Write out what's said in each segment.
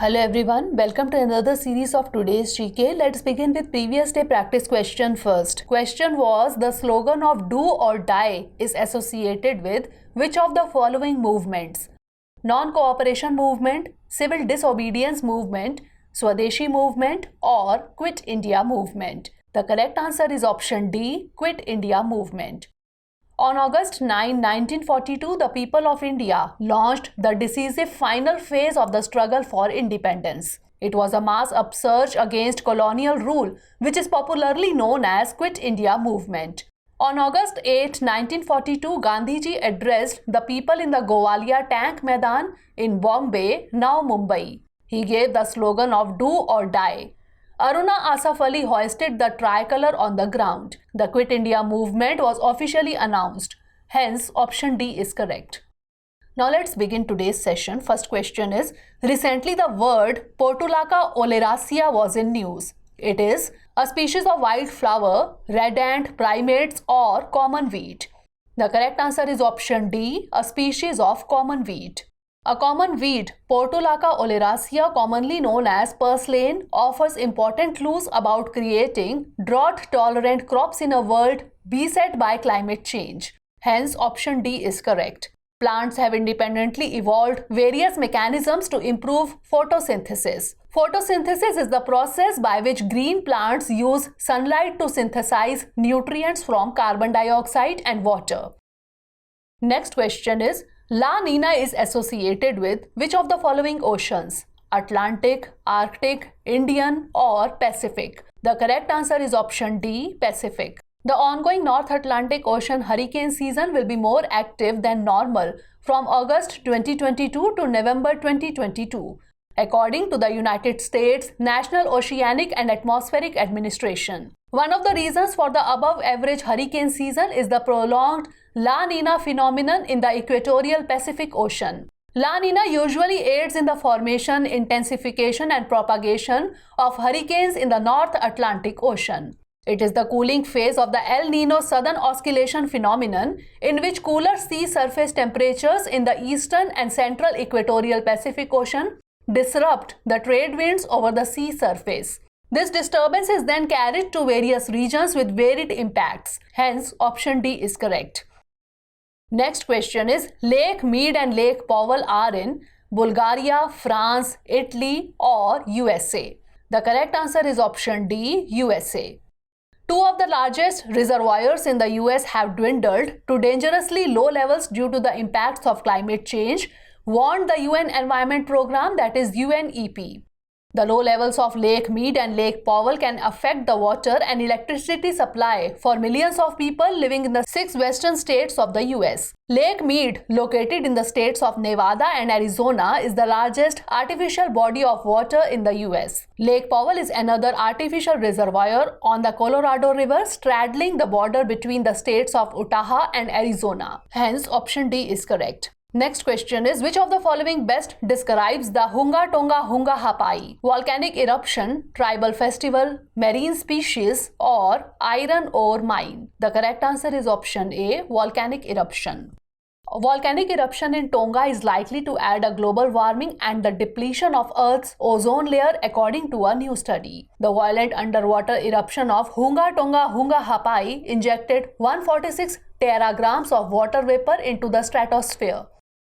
Hello everyone, welcome to another series of today's GK. Let's begin with previous day practice question first. Question was, the slogan of do or die is associated with which of the following movements? Non-cooperation movement, civil disobedience movement, Swadeshi movement or Quit India movement. The correct answer is option D, Quit India movement. On August 9, 1942, the people of India launched the decisive final phase of the struggle for independence. It was a mass upsurge against colonial rule, which is popularly known as Quit India movement. On August 8, 1942, Gandhiji addressed the people in the Gowalia Tank Maidan in Bombay, now Mumbai. He gave the slogan of do or die. Aruna Asaf Ali hoisted the tricolour on the ground. The Quit India movement was officially announced. Hence, option D is correct. Now let's begin today's session. First question is, recently the word Portulaca oleracea was in news. It is a species of wildflower, red ant, primates or common weed. The correct answer is option D, a species of common weed. A common weed, Portulaca oleracea, commonly known as purslane, offers important clues about creating drought-tolerant crops in a world beset by climate change. Hence, option D is correct. Plants have independently evolved various mechanisms to improve photosynthesis. Photosynthesis is the process by which green plants use sunlight to synthesize nutrients from carbon dioxide and water. Next question is, La Nina is associated with which of the following oceans? Atlantic, Arctic, Indian or Pacific? The correct answer is option D, Pacific. The ongoing North Atlantic Ocean hurricane season will be more active than normal from August 2022 to November 2022, according to the United States National Oceanic and Atmospheric Administration. One of the reasons for the above average hurricane season is the prolonged La Nina phenomenon in the equatorial Pacific Ocean. La Nina usually aids in the formation, intensification and propagation of hurricanes in the North Atlantic Ocean. It is the cooling phase of the El Nino Southern Oscillation phenomenon, in which cooler sea surface temperatures in the eastern and central equatorial Pacific Ocean disrupt the trade winds over the sea surface. This disturbance is then carried to various regions with varied impacts. Hence, option D is correct. Next question is, Lake Mead and Lake Powell are in Bulgaria, France, Italy or USA? The correct answer is option D, USA. Two of the largest reservoirs in the US have dwindled to dangerously low levels due to the impacts of climate change, warned the UN Environment Programme, that is UNEP. The low levels of Lake Mead and Lake Powell can affect the water and electricity supply for millions of people living in the 6 western states of the US. Lake Mead, located in the states of Nevada and Arizona, is the largest artificial body of water in the US. Lake Powell is another artificial reservoir on the Colorado River, straddling the border between the states of Utah and Arizona. Hence, option D is correct. Next question is, which of the following best describes the Hunga Tonga Hunga Hapai? Volcanic eruption, tribal festival, marine species or iron ore mine? The correct answer is option A, volcanic eruption. A volcanic eruption in Tonga is likely to add a global warming and the depletion of Earth's ozone layer, according to a new study. The violent underwater eruption of Hunga Tonga Hunga Hapai injected 146 teragrams of water vapor into the stratosphere.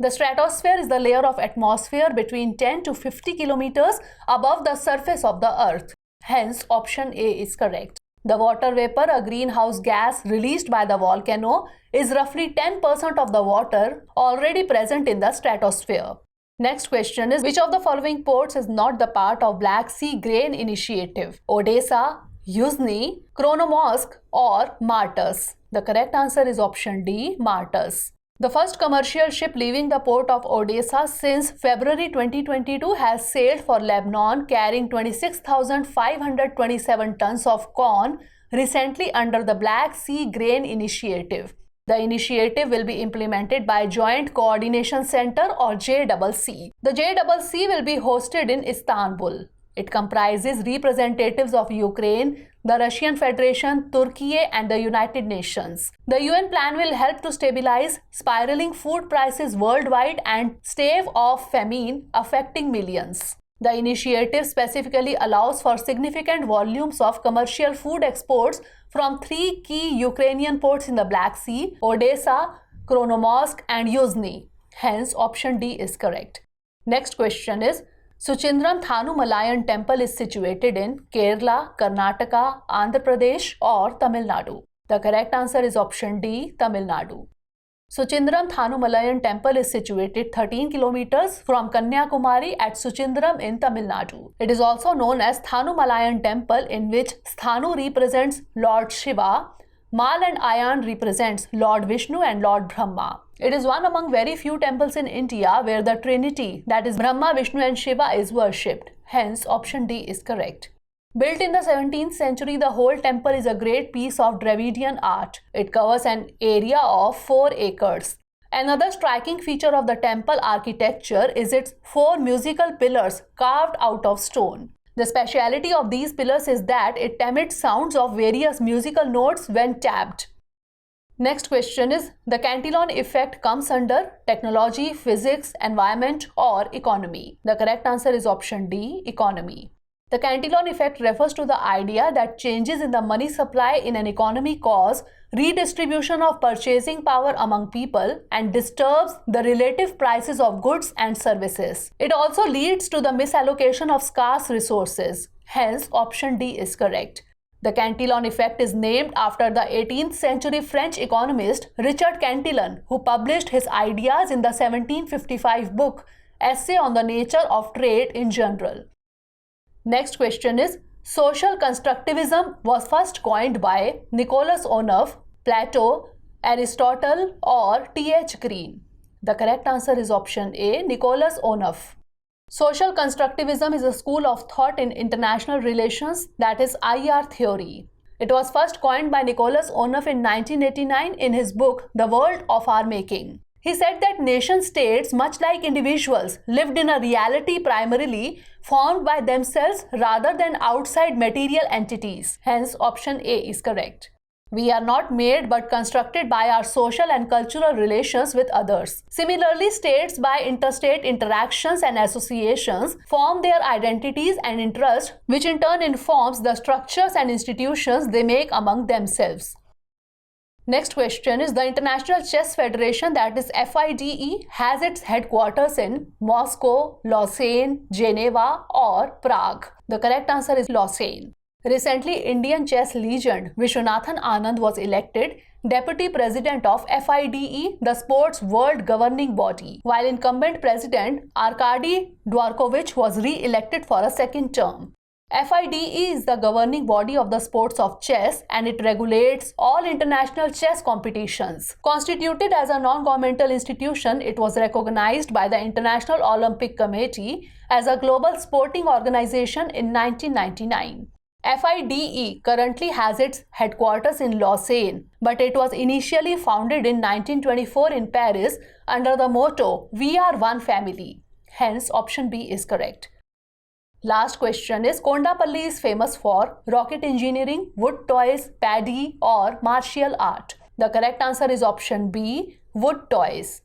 The stratosphere is the layer of atmosphere between 10 to 50 kilometers above the surface of the Earth. Hence, option A is correct. The water vapor, a greenhouse gas released by the volcano, is roughly 10% of the water already present in the stratosphere. Next question is, which of the following ports is not the part of Black Sea Grain Initiative? Odessa, Yuzhny, Kronomorsk or Martus? The correct answer is option D, Martus. The first commercial ship leaving the port of Odessa since February 2022 has sailed for Lebanon, carrying 26,527 tons of corn, recently under the Black Sea Grain Initiative. The initiative will be implemented by Joint Coordination Center or JCC. The JCC will be hosted in Istanbul. It comprises representatives of Ukraine, the Russian Federation, Turkey and the United Nations. The UN plan will help to stabilize spiraling food prices worldwide and stave off famine affecting millions. The initiative specifically allows for significant volumes of commercial food exports from 3 key Ukrainian ports in the Black Sea: Odessa, Kronomorsk, and Yuzhny. Hence, option D is correct. Next question is, Suchindram Thanumalayan Temple is situated in Kerala, Karnataka, Andhra Pradesh, or Tamil Nadu. The correct answer is option D, Tamil Nadu. Suchindram Thanumalayan Temple is situated 13 kilometers from Kanyakumari at Suchindram in Tamil Nadu. It is also known as Thanumalayan Temple, in which Sthanu represents Lord Shiva, Mal and Ayan represents Lord Vishnu and Lord Brahma. It is one among very few temples in India where the Trinity, that is Brahma, Vishnu and Shiva, is worshipped. Hence, option D is correct. Built in the 17th century, the whole temple is a great piece of Dravidian art. It covers an area of 4 acres. Another striking feature of the temple architecture is its 4 musical pillars carved out of stone. The speciality of these pillars is that it emits sounds of various musical notes when tapped. Next question is, the Cantillon effect comes under technology, physics, environment, or economy. The correct answer is option D, economy. The Cantillon effect refers to the idea that changes in the money supply in an economy cause redistribution of purchasing power among people and disturbs the relative prices of goods and services. It also leads to the misallocation of scarce resources. Hence, option D is correct. The Cantillon effect is named after the 18th century French economist Richard Cantillon, who published his ideas in the 1755 book Essay on the Nature of Trade in General. Next question is, social constructivism was first coined by Nicholas Onuf, Plato, Aristotle, or T.H. Green. The correct answer is option A, Nicholas Onuf. Social constructivism is a school of thought in international relations, that is IR theory. It was first coined by Nicholas Onuf in 1989 in his book The World of Our Making. He said that nation-states, much like individuals, lived in a reality primarily formed by themselves rather than outside material entities. Hence, option A is correct. We are not made but constructed by our social and cultural relations with others. Similarly, states by interstate interactions and associations form their identities and interests, which in turn informs the structures and institutions they make among themselves. Next question is, the International Chess Federation, that is FIDE, has its headquarters in Moscow, Lausanne, Geneva, or Prague. The correct answer is Lausanne. Recently, Indian chess legend Vishwanathan Anand was elected Deputy President of FIDE, the sports world governing body, while incumbent President Arkady Dvorkovich was re-elected for a second term. FIDE is the governing body of the sports of chess and it regulates all international chess competitions. Constituted as a non-governmental institution, it was recognized by the International Olympic Committee as a global sporting organization in 1999. FIDE currently has its headquarters in Lausanne, but it was initially founded in 1924 in Paris under the motto, "We are one family." Hence, option B is correct. Last question is, Kondapalli is famous for rocket engineering, wood toys, paddy, or martial art. The correct answer is option B, wood toys.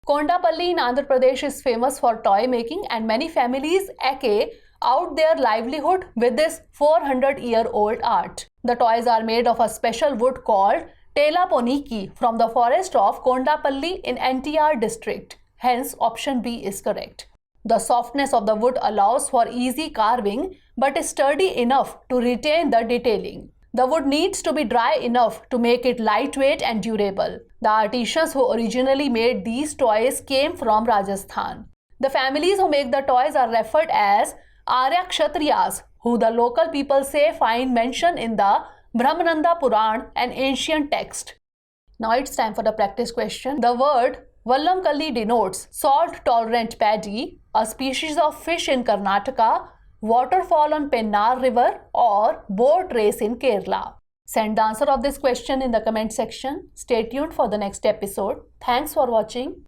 Kondapalli in Andhra Pradesh is famous for toy making and many families eke out their livelihood with this 400-year-old art. The toys are made of a special wood called Tela Poniki from the forest of Kondapalli in NTR district. Hence, option B is correct. The softness of the wood allows for easy carving but is sturdy enough to retain the detailing. The wood needs to be dry enough to make it lightweight and durable. The artisans who originally made these toys came from Rajasthan. The families who make the toys are referred as Arya Kshatriyas, who the local people say find mention in the Brahmananda Puran, an ancient text. Now it's time for the practice question. The word Vallamkalli denotes salt-tolerant paddy, a species of fish in Karnataka, waterfall on Pennar River, or boat race in Kerala. Send the answer of this question in the comment section. Stay tuned for the next episode. Thanks for watching.